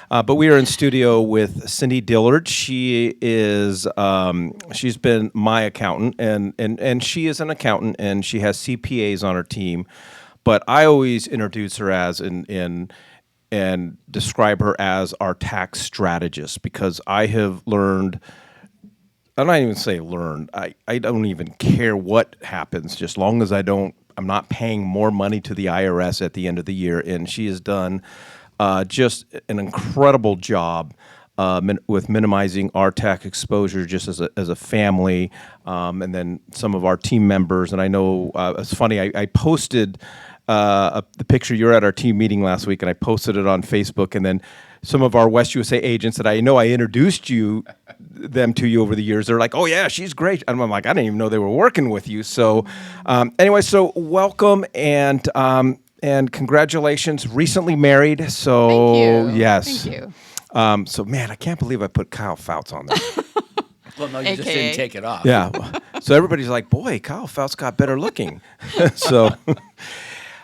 But we are in studio with Cindy Dillard. She is she's been my accountant, and she is an accountant, and she has CPAs on her team. But I always introduce her as and describe her as our tax strategist because I have learned. I'm not even say learned. I don't even care what happens, just long as I'm not paying more money to the IRS at the end of the year. And she has done just an incredible job with minimizing our tax exposure just as a family, and then some of our team members. And I know it's funny. I posted the picture. You're at our team meeting last week, and I posted it on Facebook. And then some of our West USA agents that I know I introduced them to you over the years. They're like, "Oh yeah, she's great." And I'm like, "I didn't even know they were working with you." So anyway, so welcome and congratulations. Recently married. So Thank you. yes. Thank you. So man, I can't believe I put Kyle Fouts on there. Well, no, you just AKA. didn't take it off. Yeah. So everybody's like, "Boy, Kyle Fouts got better looking." So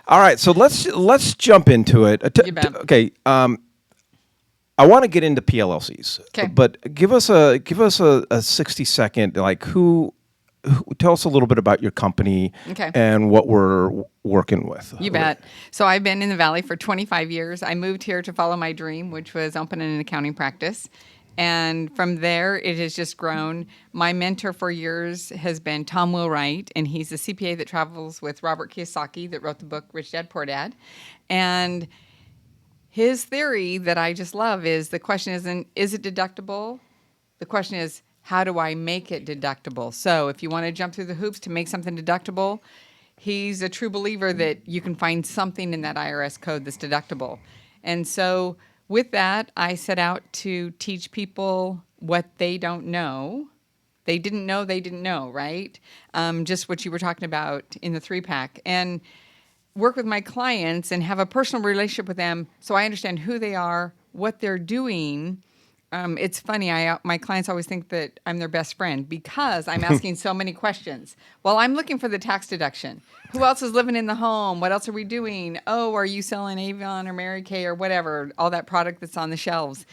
all right, so let's jump into it. You bet. Okay. I want to get into PLLCs, 'Kay. but give us a 60-second, like who tell us a little bit about your company Okay. and what we're working with. You bet. So I've been in the Valley for 25 years. I moved here to follow my dream, which was opening an accounting practice. And from there, it has just grown. My mentor for years has been Tom Wheelwright, and he's a CPA that travels with Robert Kiyosaki that wrote the book Rich Dad, Poor Dad. And his theory that I just love is the question isn't, is it deductible? The question is, how do I make it deductible? So if you want to jump through the hoops to make something deductible, he's a true believer that you can find something in that IRS code that's deductible. And so with that, I set out to teach people what they don't know. They didn't know, right? Just what you were talking about in the 3-pack. And work with my clients and have a personal relationship with them so I understand who they are, what they're doing. It's funny, my clients always think that I'm their best friend because I'm asking so many questions. Well, I'm looking for the tax deduction. Who else is living in the home? What else are we doing? Oh, are you selling Avon or Mary Kay or whatever, all that product that's on the shelves?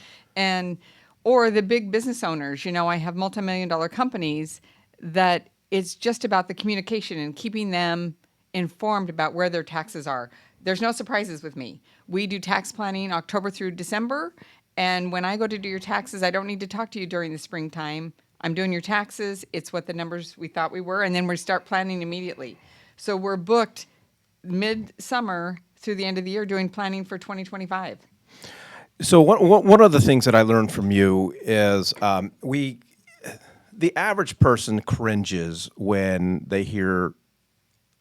Or the big business owners. I have multi-million-dollar companies that it's just about the communication and keeping them informed about where their taxes are. There's no surprises with me. We do tax planning October through December, and when I go to do your taxes, I don't need to talk to you during the springtime. I'm doing your taxes. It's what the numbers we thought we were, and then we start planning immediately. So we're booked mid-summer through the end of the year doing planning for 2025. So one of the things that I learned from you is the average person cringes when they hear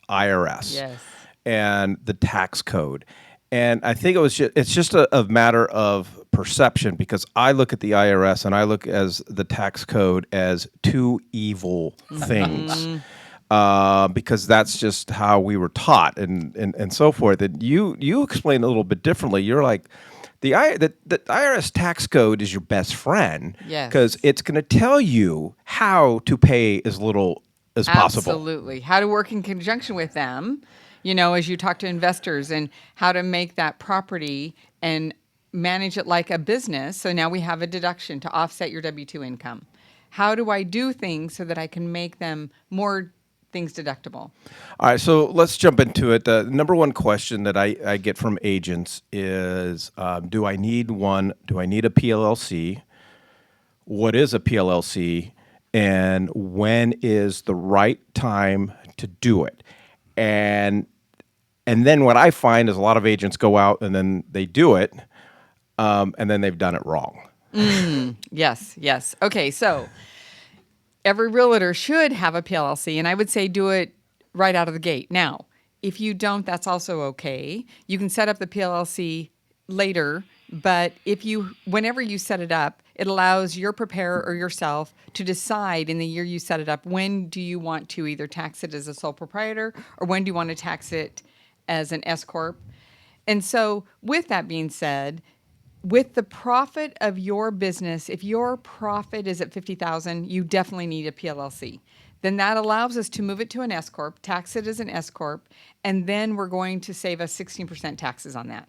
IRS Yes. and the tax code. And I think it's just a matter of perception because I look at the IRS and I look as the tax code as two evil things. Because that's just how we were taught and so forth. And you explain a little bit differently. You're like, the IRS tax code is your best friend. Yes. Because it's going to tell you how to pay as little as possible. Absolutely. How to work in conjunction with them, as you talk to investors and how to make that property and manage it like a business. So now we have a deduction to offset your W-2 income. How do I do things so that I can make them more things deductible? All right, so let's jump into it. The number one question that I get from agents is, do I need one? Do I need a PLLC? What is a PLLC? And when is the right time to do it? And then what I find is a lot of agents go out and then they do it, and then they've done it wrong. Yes. Okay, so every realtor should have a PLLC, and I would say do it right out of the gate. Now, if you don't, that's also okay. You can set up the PLLC later, but whenever you set it up, it allows your preparer or yourself to decide in the year you set it up, when do you want to either tax it as a sole proprietor or when do you want to tax it as an S Corp. And so with that being said, with the profit of your business, if your profit is at $50,000, you definitely need a PLLC. Then that allows us to move it to an S Corp, tax it as an S Corp, and then we're going to save us 16% taxes on that.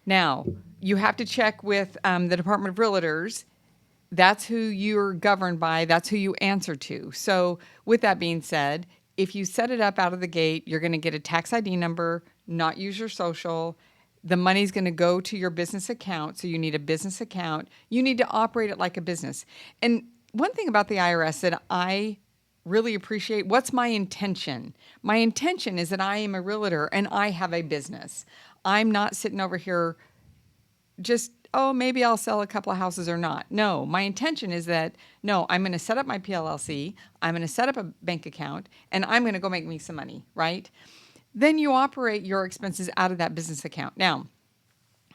Now, you have to check with the Department of Realtors. That's who you're governed by. That's who you answer to. So, with that being said, if you set it up out of the gate, you're going to get a tax ID number, not use your social. The money's going to go to your business account. So, you need a business account. You need to operate it like a business. And one thing about the IRS that I really appreciate, what's my intention? My intention is that I am a realtor and I have a business. I'm not sitting over here just, oh, maybe I'll sell a couple of houses or not. No, my intention is that, no, I'm going to set up my PLLC, I'm going to set up a bank account, and I'm going to go make me some money, right? Then you operate your expenses out of that business account. Now,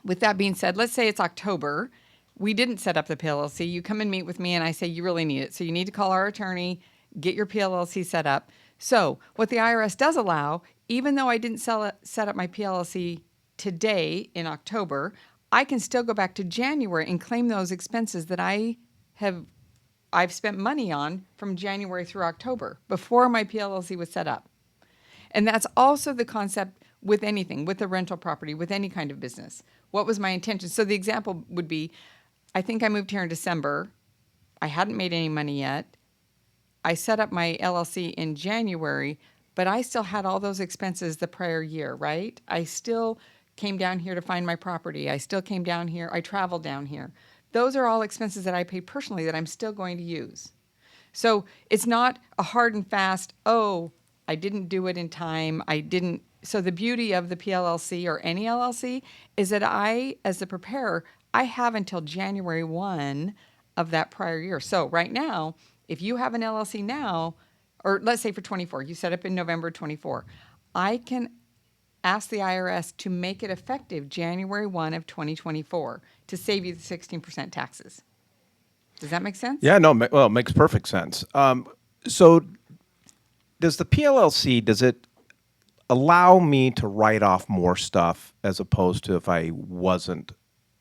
with that being said, let's say it's October. We didn't set up the PLLC. You come and meet with me, and I say you really need it. So you need to call our attorney, get your PLLC set up. So what the IRS does allow, even though I didn't set up my PLLC today in October, I can still go back to January and claim those expenses that I've spent money on from January through October before my PLLC was set up. And that's also the concept with anything, with a rental property, with any kind of business. What was my intention? So the example would be, I think I moved here in December. I hadn't made any money yet. I set up my LLC in January, but I still had all those expenses the prior year, right? I still came down here to find my property. I still came down here. I traveled down here. Those are all expenses that I paid personally that I'm still going to use. So it's not a hard and fast, oh, I didn't do it in time. I didn't. So the beauty of the PLLC or any LLC is that I, as the preparer, I have until January 1 of that prior year. So right now, if you have an LLC now, or let's say for 24, you set up in November 24, I can ask the IRS to make it effective January 1 of 2024 to save you the 16% taxes. Does that make sense? Yeah, no, well, it makes perfect sense. So does the PLLC, does it allow me to write off more stuff as opposed to if I wasn't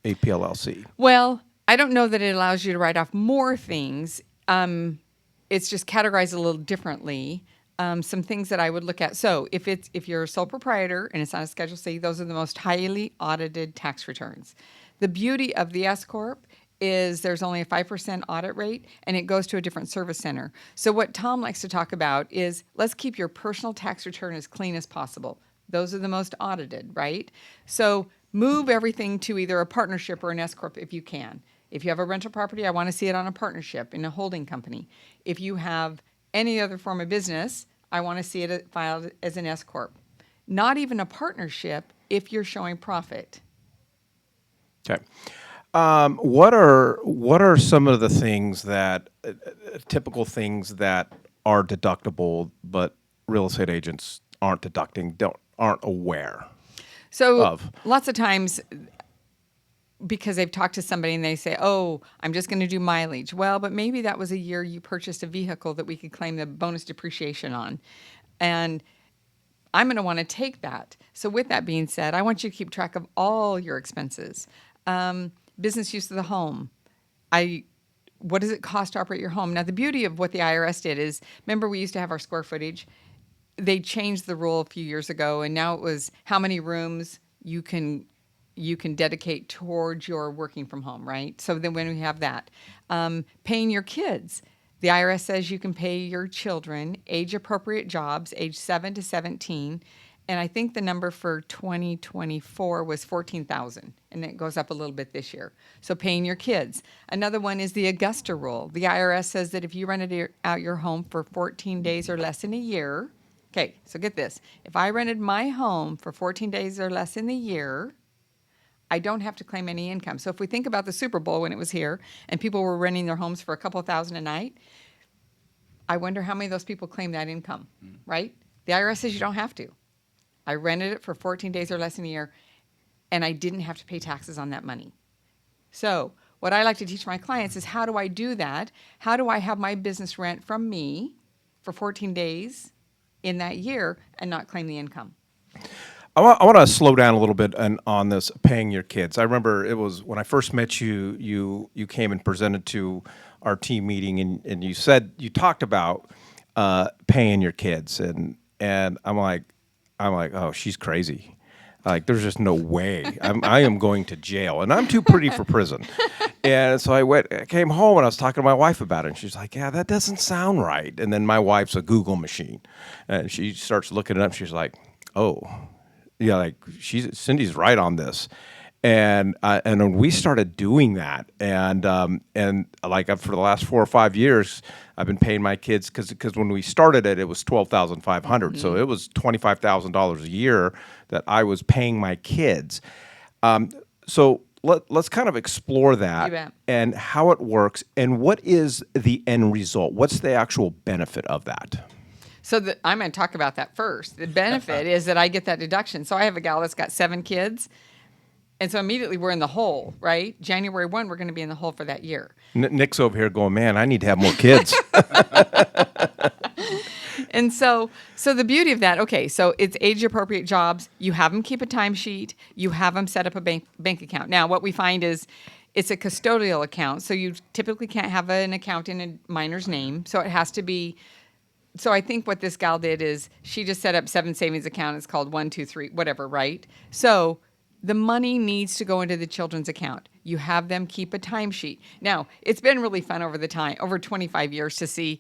a PLLC? Well, I don't know that it allows you to write off more things. It's just categorized a little differently. Some things that I would look at. So if you're a sole proprietor and it's on a Schedule C, those are the most highly audited tax returns. The beauty of the S Corp is there's only a 5% audit rate and it goes to a different service center. So what Tom likes to talk about is let's keep your personal tax return as clean as possible. Those are the most audited, right? So move everything to either a partnership or an S Corp if you can. If you have a rental property, I want to see it on a partnership in a holding company. If you have any other form of business, I want to see it filed as an S Corp. Not even a partnership if you're showing profit. Okay. What are some of the things that typical things that are deductible, but real estate agents aren't deducting, aren't aware So of? lots of times, because they've talked to somebody and they say, oh, I'm just going to do mileage. Well, but maybe that was a year you purchased a vehicle that we could claim the bonus depreciation on. And I'm going to want to take that. So with that being said, I want you to keep track of all your expenses. Business use of the home. What does it cost to operate your home? Now, the beauty of what the IRS did is, remember we used to have our square footage? They changed the rule a few years ago, and now it was how many rooms you can dedicate towards your working from home, right? So then when we have that, paying your kids, the IRS says you can pay your children age-appropriate jobs, age 7 to 17, and I think the number for 2024 was 14,000, and it goes up a little bit this year. So paying your kids. Another one is the Augusta rule. The IRS says that if you rented out your home for 14 days or less in a year, okay, so get this. If I rented my home for 14 days or less in the year, I don't have to claim any income. So if we think about the Super Bowl when it was here and people were renting their homes for a couple thousand a night, I wonder how many of those people claim that income, right? The IRS says you don't have to. I rented it for 14 days or less in a year, and I didn't have to pay taxes on that money. So what I like to teach my clients is, how do I do that? How do I have my business rent from me for 14 days in that year and not claim the income? I want to slow down a little bit on this paying your kids. I remember it was when I first met you, you came and presented to our team meeting, and you talked about paying your kids, and I'm like, oh, she's crazy. Like, there's just no way. I am going to jail, and I'm too pretty for prison. And so I came home, and I was talking to my wife about it, and she's like, yeah, that doesn't sound right. And then my wife's a Google machine, and she starts looking it up. She's like, oh, yeah, like Cindy's right on this. And when we started doing that, and like for the last 4 or 5 years, I've been paying my kids because when we started it was $12,500, so it was $25,000 a year that I was paying my kids. So let's kind of explore You that bet. and how it works and what is the end result. What's the actual benefit of that? So I'm going to talk about that first. The benefit is that I get that deduction. So I have a gal that's got 7 kids. And so immediately we're in the hole, right? January 1, we're going to be in the hole for that year. Nick's over here going, man, I need to have more kids. And so the beauty of that, okay, so it's age-appropriate jobs. You have them keep a timesheet. You have them set up a bank account. Now, what we find is it's a custodial account, so you typically can't have an account in a minor's name. So it has to be. So I think what this gal did is she just set up 7 savings account. It's called 1, 2, 3, whatever, right? So the money needs to go into the children's account. You have them keep a timesheet. Now, it's been really fun over 25 years to see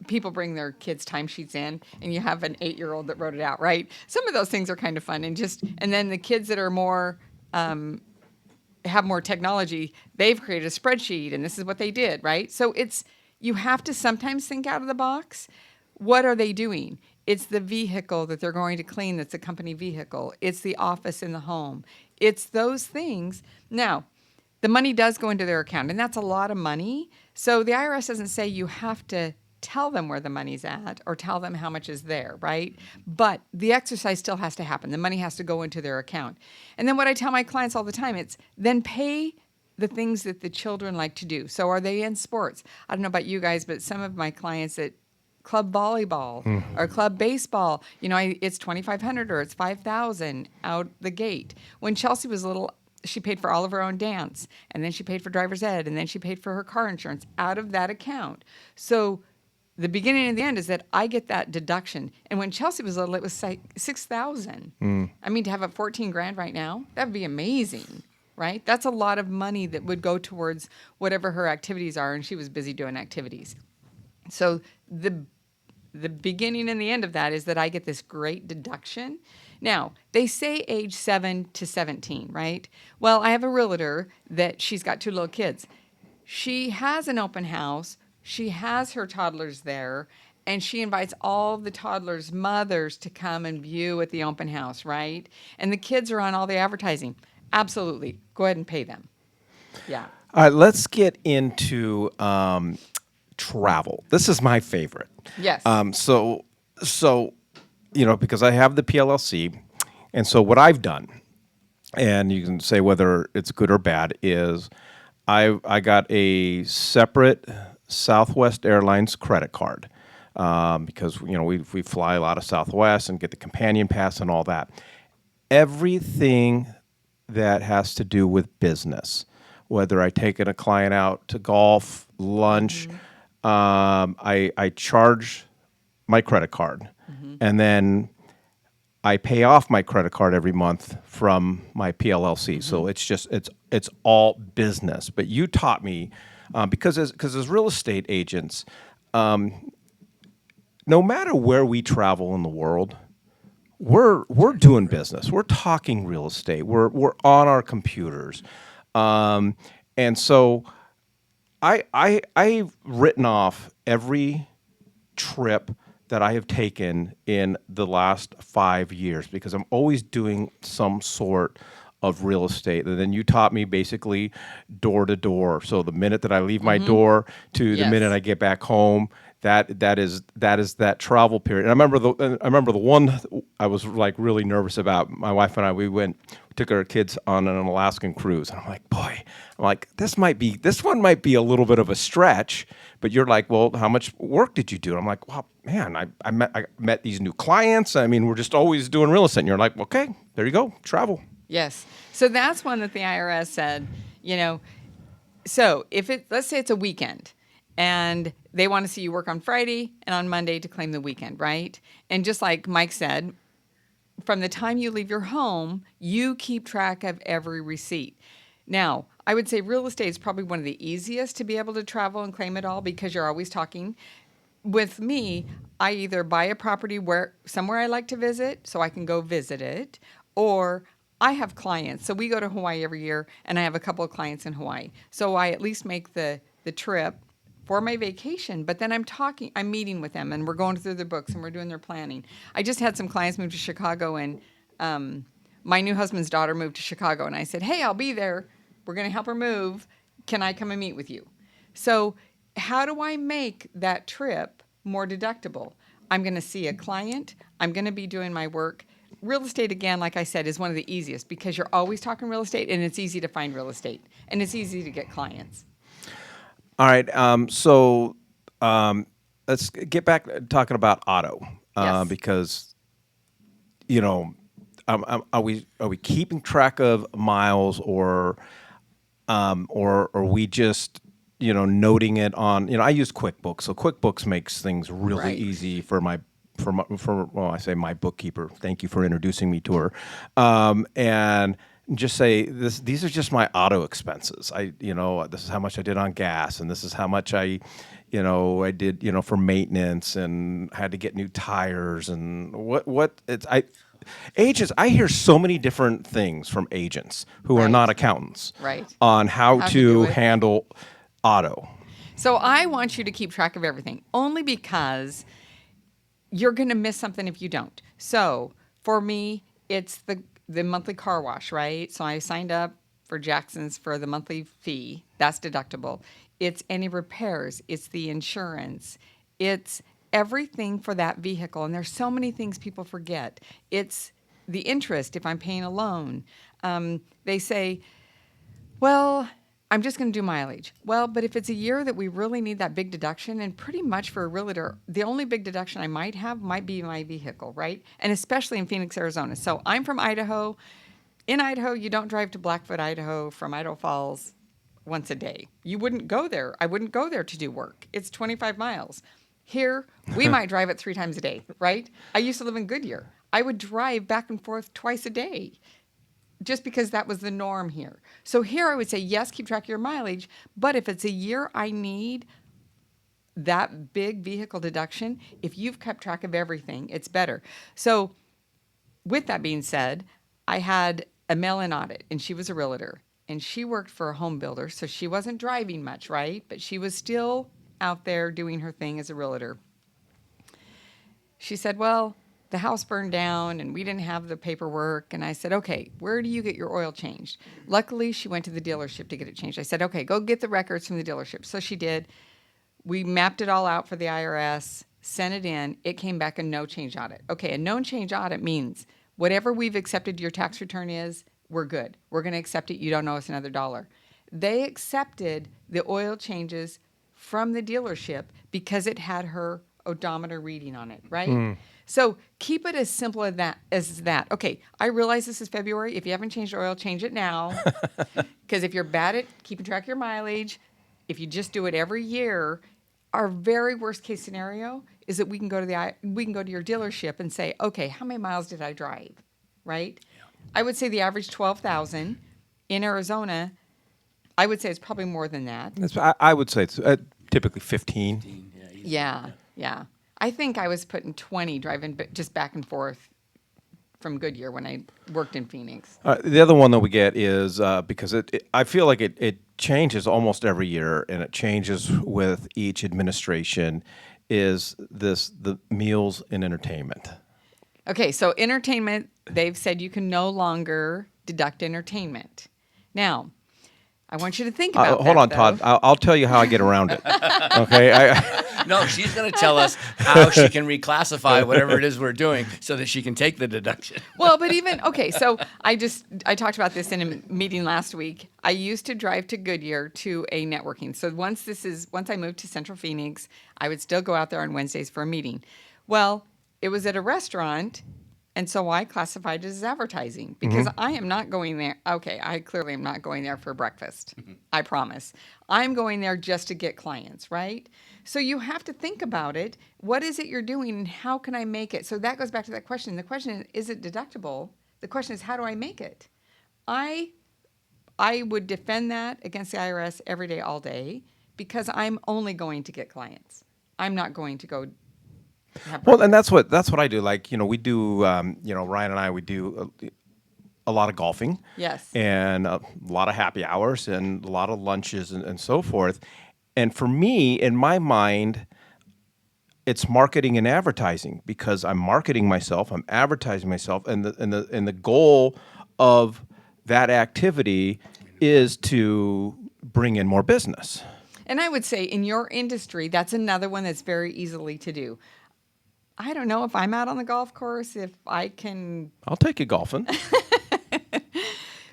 people bring their kids' timesheets in, and you have an 8-year-old that wrote it out, right? Some of those things are kind of fun, and then the kids that are more have more technology, they've created a spreadsheet, and this is what they did, right? So you have to sometimes think out of the box. What are they doing? It's the vehicle that they're going to clean that's a company vehicle. It's the office in the home. It's those things. Now, the money does go into their account, and that's a lot of money. So the IRS doesn't say you have to tell them where the money's at or tell them how much is there, right? But the exercise still has to happen. The money has to go into their account. And then what I tell my clients all the time, it's then pay the things that the children like to do. So are they in sports? I don't know about you guys, but some of my clients that club volleyball or club baseball, it's $2,500 or it's $5,000 out the gate. When Chelsea was little, she paid for all of her own dance, and then she paid for driver's ed, and then she paid for her car insurance out of that account. So the beginning and the end is that I get that deduction. And when Chelsea was little, it was like $6,000. I mean, to have it $14,000 right now, that'd be amazing, right? That's a lot of money that would go towards whatever her activities are, and she was busy doing activities. So the beginning and the end of that is that I get this great deduction. Now, they say age 7 to 17, right? Well, I have a realtor that she's got 2 little kids. She has an open house. She has her toddlers there, and she invites all the toddlers' mothers to come and view at the open house, right? And the kids are on all the advertising. Absolutely. Go ahead and pay them. Yeah. All right, let's get into travel. This is my favorite. Yes. So because I have the PLLC, and so what I've done, and you can say whether it's good or bad, is I got a separate Southwest Airlines credit card because we fly a lot of Southwest and get the companion pass and all that. Everything that has to do with business, whether I taken a client out to golf, lunch. I charge my credit card, and then I pay off my credit card every month from my PLLC. So it's all business. But you taught me because as real estate agents, no matter where we travel in the world, we're doing business. We're talking real estate. We're on our computers, and so. I've written off every trip that I have taken in the last 5 years because I'm always doing some sort of real estate. And then you taught me basically door to door. So the minute that I leave my door to the minute I get back home, that is that travel period. And I remember the one I was like really nervous about. My wife and I, we took our kids on an Alaskan cruise, and I'm like, this one might be a little bit of a stretch. But you're like, well, how much work did you do? And I'm like, well, man, I met these new clients. I mean, we're just always doing real estate. And you're like, okay, there you go, travel. Yes. So that's one that the IRS said, so let's say it's a weekend and they want to see you work on Friday and on Monday to claim the weekend, right? And just like Mike said, from the time you leave your home, you keep track of every receipt. Now, I would say real estate is probably one of the easiest to be able to travel and claim it all because you're always talking. With me, I either buy a property somewhere I like to visit so I can go visit it, or I have clients. So we go to Hawaii every year, and I have a couple of clients in Hawaii. So I at least make the trip for my vacation, but then I'm meeting with them, and we're going through their books, and we're doing their planning. I just had some clients move to Chicago, and my new husband's daughter moved to Chicago, and I said, hey, I'll be there. We're going to help her move. Can I come and meet with you? So how do I make that trip more deductible? I'm going to see a client. I'm going to be doing my work. Real estate, again, like I said, is one of the easiest because you're always talking real estate, and it's easy to find real estate, and it's easy to get clients. All right. Let's get back to talking about auto Yes. because, are we keeping track of miles or are we just noting it on? I use QuickBooks, so QuickBooks makes things really Right. easy for I say my bookkeeper. Thank you for introducing me to her, and just say these are just my auto expenses. This is how much I did on gas, and this is how much I did for maintenance, and had to get new tires, and agents. I hear so many different things from agents who are Right. not accountants, Right. on how How to to do it. handle auto. So I want you to keep track of everything, only because you're going to miss something if you don't. So for me, it's the monthly car wash, right? So I signed up for Jackson's for the monthly fee. That's deductible. It's any repairs. It's the insurance. It's everything for that vehicle. And there's so many things people forget. It's the interest if I'm paying a loan. They say, well, I'm just going to do mileage. Well, but if it's a year that we really need that big deduction, and pretty much for a realtor, the only big deduction I might have might be my vehicle, right? And especially in Phoenix, Arizona. So I'm from Idaho. In Idaho, you don't drive to Blackfoot, Idaho from Idaho Falls once a day. You wouldn't go there. I wouldn't go there to do work. It's 25 miles. Here, we might drive it 3 times a day, right? I used to live in Goodyear. I would drive back and forth twice a day, just because that was the norm here. So here I would say, yes, keep track of your mileage, but if it's a year I need that big vehicle deduction, if you've kept track of everything, it's better. So with that being said, I had a mail-in audit, and she was a realtor, and she worked for a home builder, so she wasn't driving much, right? But she was still out there doing her thing as a realtor. She said, well, the house burned down and we didn't have the paperwork. And I said, okay, where do you get your oil changed? Luckily, she went to the dealership to get it changed. I said, okay, go get the records from the dealership. So she did. We mapped it all out for the IRS, sent it in. It came back a no change audit. Okay, a no change audit means whatever we've accepted your tax return is, we're good. We're going to accept it. You don't owe us another dollar. They accepted the oil changes from the dealership because it had her odometer reading on it, right? So keep it as simple as that. Okay, I realize this is February. If you haven't changed oil, change it now. Because if you're bad at keeping track of your mileage, if you just do it every year, our very worst case scenario is that we can go to your dealership and say, okay, how many miles did I drive, right? Yeah. I would say the average 12,000 in Arizona. I would say it's probably more than that. I would say it's typically 15. Yeah. I think I was putting 20 driving just back and forth from Goodyear when I worked in Phoenix. The other one that we get is because I feel like it changes almost every year, and it changes with each administration, is the meals and entertainment. Okay, so entertainment, they've said you can no longer deduct entertainment. Now, I want you to think about that. Hold on, Todd. I'll tell you how I get around it. Okay. No, she's going to tell us how she can reclassify whatever it is we're doing so that she can take the deduction. Well, but okay, so I talked about this in a meeting last week. I used to drive to Goodyear to a networking. So once I moved to Central Phoenix, I would still go out there on Wednesdays for a meeting. Well, it was at a restaurant, And so I classified it as advertising because I am not going there. Okay, I clearly am not going there for breakfast. I promise. I'm going there just to get clients, right? So you have to think about it. What is it you're doing and how can I make it? So that goes back to that question. The question is it deductible? The question is, how do I make it? I I would defend that against the IRS every day, all day, because I'm only going to get clients. I'm not going to go have Well, and breakfast. that's what I do. Like, we do, Ryan and I, we do a lot of golfing. Yes. And a lot of happy hours and a lot of lunches and so forth. And for me, in my mind, it's marketing and advertising because I'm marketing myself, I'm advertising myself, and the goal of that activity is to bring in more business. And I would say in your industry, that's another one that's very easily to do. I don't know if I'm out on the golf course, if I can, I'll take you golfing.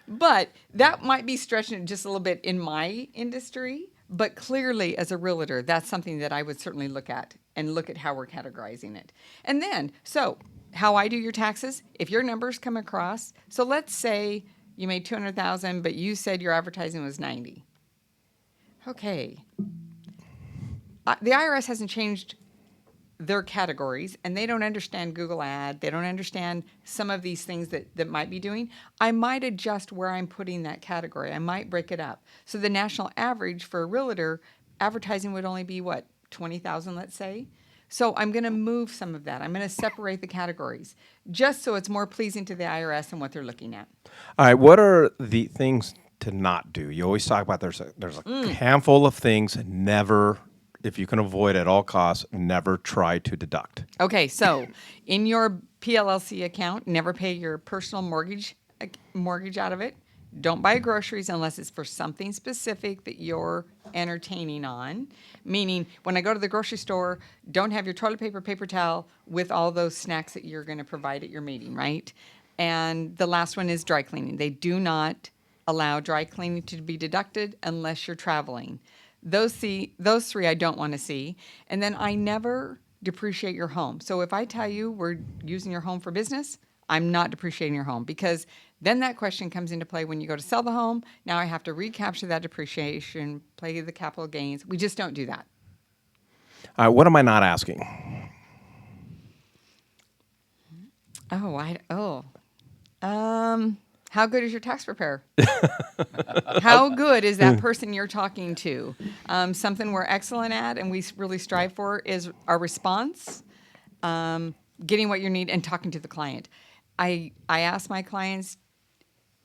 but that might be stretching it just a little bit in my industry. But clearly, as a realtor, that's something that I would certainly look at and look at how we're categorizing it. And then, so how I do your taxes, if your numbers come across, so let's say you made 200,000, but you said your advertising was 90. Okay. The IRS hasn't changed their categories and they don't understand Google Ad. They don't understand some of these things that might be doing. I might adjust where I'm putting that category. I might break it up. So the national average for a realtor advertising would only be what, 20,000, let's say. So I'm going to move some of that. I'm going to separate the categories just so it's more pleasing to the IRS and what they're looking at. All right, what are the things to not do? You always talk about there's a handful of things. Never, if you can avoid at all costs, never try to deduct. Okay, so in your PLLC account, never pay your personal mortgage out of it. Don't buy groceries unless it's for something specific that you're entertaining on. Meaning, when I go to the grocery store, don't have your toilet paper, paper towel with all those snacks that you're going to provide at your meeting, right? And the last one is dry cleaning. They do not allow dry cleaning to be deducted unless you're traveling. Those three I don't want to see. And then I never depreciate your home. So if I tell you we're using your home for business, I'm not depreciating your home because then that question comes into play when you go to sell the home. Now I have to recapture that depreciation, play the capital gains. We just don't do that. What am I not asking? How good is your tax preparer? How good is that person you're talking to? Something we're excellent at and we really strive for is our response, getting what you need, and talking to the client. I ask my clients,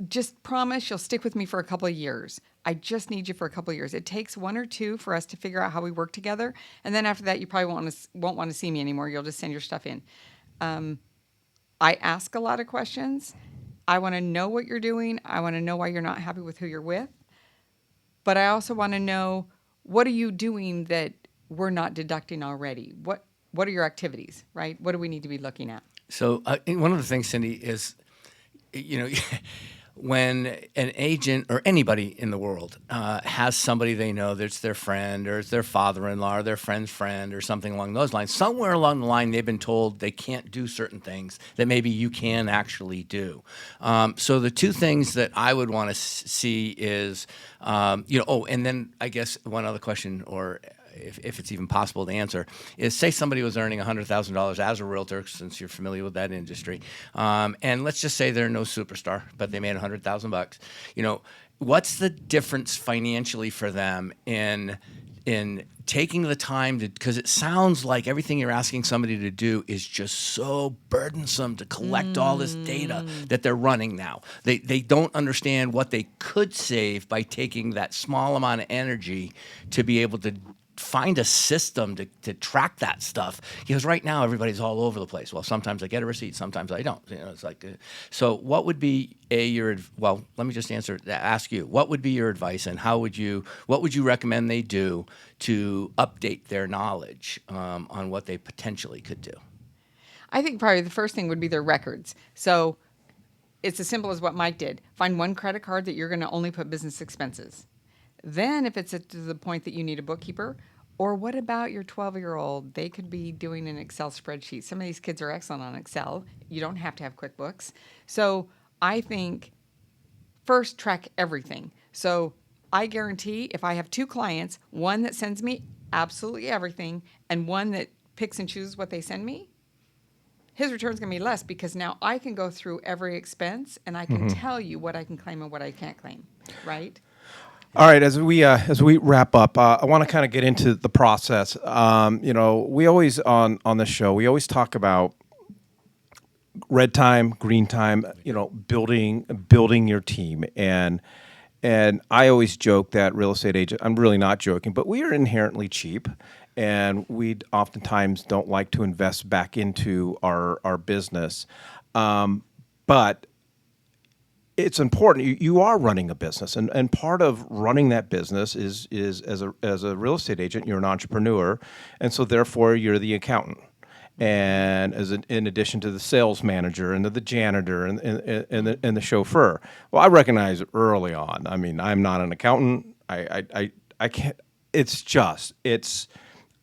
just promise you'll stick with me for a couple of years. I just need you for a couple of years. It takes 1 or 2 for us to figure out how we work together. And then after that, you probably won't want to see me anymore. You'll just send your stuff in. I ask a lot of questions. I want to know what you're doing. I want to know why you're not happy with who you're with. But I also want to know, what are you doing that we're not deducting already? What are your activities, right? What do we need to be looking at? So one of the things, Cindy, is, when an agent or anybody in the world has somebody they know that's their friend or it's their father-in-law or their friend's friend or something along those lines, somewhere along the line they've been told they can't do certain things that maybe you can actually do. So the two things that I would want to see is, and then I guess one other question, or if it's even possible to answer, is say somebody was earning $100,000 as a realtor, since you're familiar with that industry, and let's just say they're no superstar, but they made $100,000. What's the difference financially for them in taking the time to, because it sounds like everything you're asking somebody to do is just so burdensome to collect all this data that they're running now. They don't understand what they could save by taking that small amount of energy to be able to find a system to track that stuff, because right now everybody's all over the place. Well, sometimes I get a receipt, sometimes I don't. It's like, so what would be let me just ask you, what would be your advice, and what would you recommend they do to update their knowledge on what they potentially could do? I think probably the first thing would be their records. So it's as simple as what Mike did. Find one credit card that you're going to only put business expenses. Then if it's to the point that you need a bookkeeper, Or what about your 12-year-old? They could be doing an Excel spreadsheet. Some of these kids are excellent on Excel. You don't have to have QuickBooks. So I think first track everything. So I guarantee if I have two clients, one that sends me absolutely everything and one that picks and chooses what they send me, his return's going to be less because now I can go through every expense and I can tell you what I can claim and what I can't claim, right? All right, as we wrap up, I want to kind of get into the process. We always on the show we always talk about red time, green time. Building your team, and I always joke that real estate agent. I'm really not joking, but we are inherently cheap, and we oftentimes don't like to invest back into our business, but it's important. You are running a business, and part of running that business is as a real estate agent, you're an entrepreneur, and so therefore you're the accountant, and in addition to the sales manager and the janitor and the chauffeur. Well, I recognize early on. I mean, I'm not an accountant. I can't.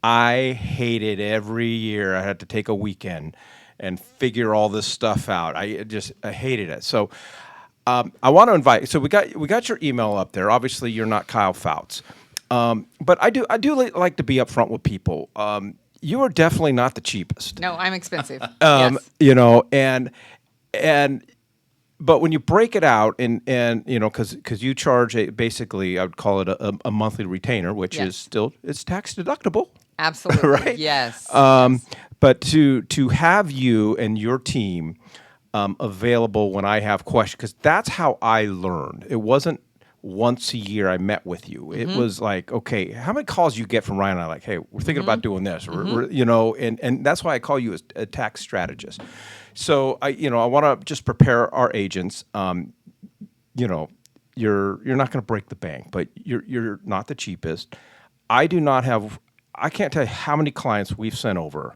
I hated every year. I had to take a weekend and figure all this stuff out. I hated it. So. I want to invite. So we got your email up there. Obviously, you're not Kyle Fouts, but I do like to be upfront with people. You are definitely not the cheapest. No, I'm expensive. Yes. But when you break it out and because you charge basically, I would call it a monthly retainer, which Yes. is still it's tax deductible. Absolutely. Right? Yes. But to have you and your team available when I have questions, because that's how I learned. It wasn't once a year I met with you. It was like, okay, how many calls you get from Ryan and I, like, hey, we're thinking about doing this, and that's why I call you a tax strategist. So I want to just prepare our agents. You're not going to break the bank, but you're not the cheapest. I can't tell you how many clients we've sent over,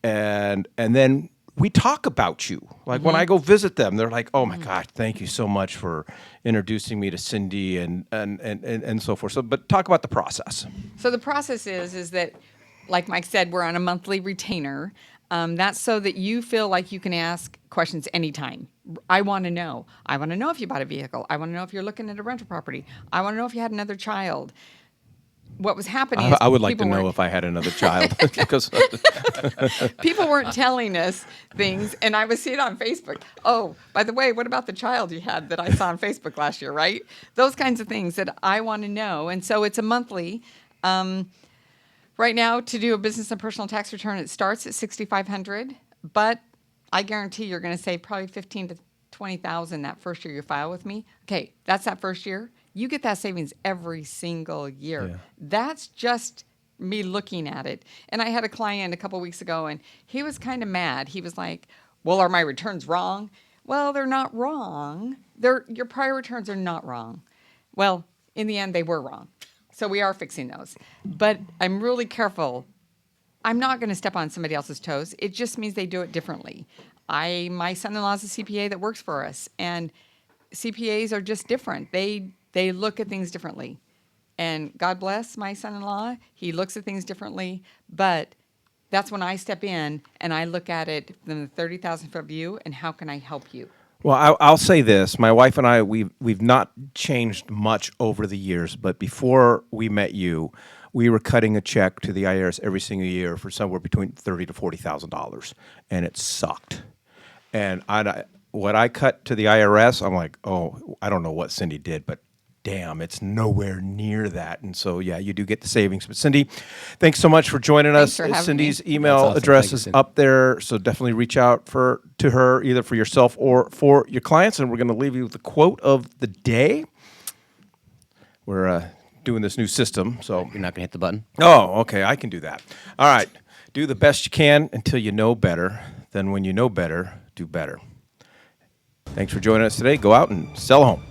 and then we talk about you. Like when I go visit them, they're like, "Oh my God, thank you so much for introducing me to Cindy and so forth." So, but talk about the process. So the process is that, like Mike said, we're on a monthly retainer. That's so that you feel like you can ask questions anytime. I want to know. I want to know if you bought a vehicle. I want to know if you're looking at a rental property. I want to know if you had another child. What was happening is I would like to people know weren't- if I had another child because people weren't telling us things, and I would see it on Facebook. Oh, by the way, what about the child you had that I saw on Facebook last year, right? Those kinds of things that I want to know. And so it's a monthly. Right now, to do a business and personal tax return, it starts at $6,500, but I guarantee you're going to save probably $15,000 to $20,000 that first year you file with me. Okay, that's that first year. You get that savings every single year. Yeah. That's just me looking at it. And I had a client a couple weeks ago, and he was kind of mad. He was like, well, are my returns wrong? Well, they're not wrong. Your prior returns are not wrong. Well, in the end, they were wrong. So we are fixing those. But I'm really careful. I'm not going to step on somebody else's toes. It just means they do it differently. My son-in-law is a CPA that works for us, and CPAs are just different. They look at things differently. And God bless my son-in-law. He looks at things differently. But that's when I step in and I look at it from the 30,000-foot view and how can I help you? Well, I'll say this: my wife and I, we've not changed much over the years. But before we met you, we were cutting a check to the IRS every single year for somewhere between $30,000 to $40,000, and it sucked. And what I cut to the IRS, I'm like, oh, I don't know what Cindy did, but damn, it's nowhere near that. And so, yeah, you do get the savings. But Cindy, thanks so much for joining Thanks us. for having Cindy's me. email That's awesome. address Thank you, is Cindy. up there, so definitely reach out to her, either for yourself or for your clients. And we're going to leave you with the quote of the day. We're doing this new system, so You're not going to hit the button? oh, okay, I can do that. All right, do the best you can until you know better. Then when you know better, do better. Thanks for joining us today. Go out and sell a home.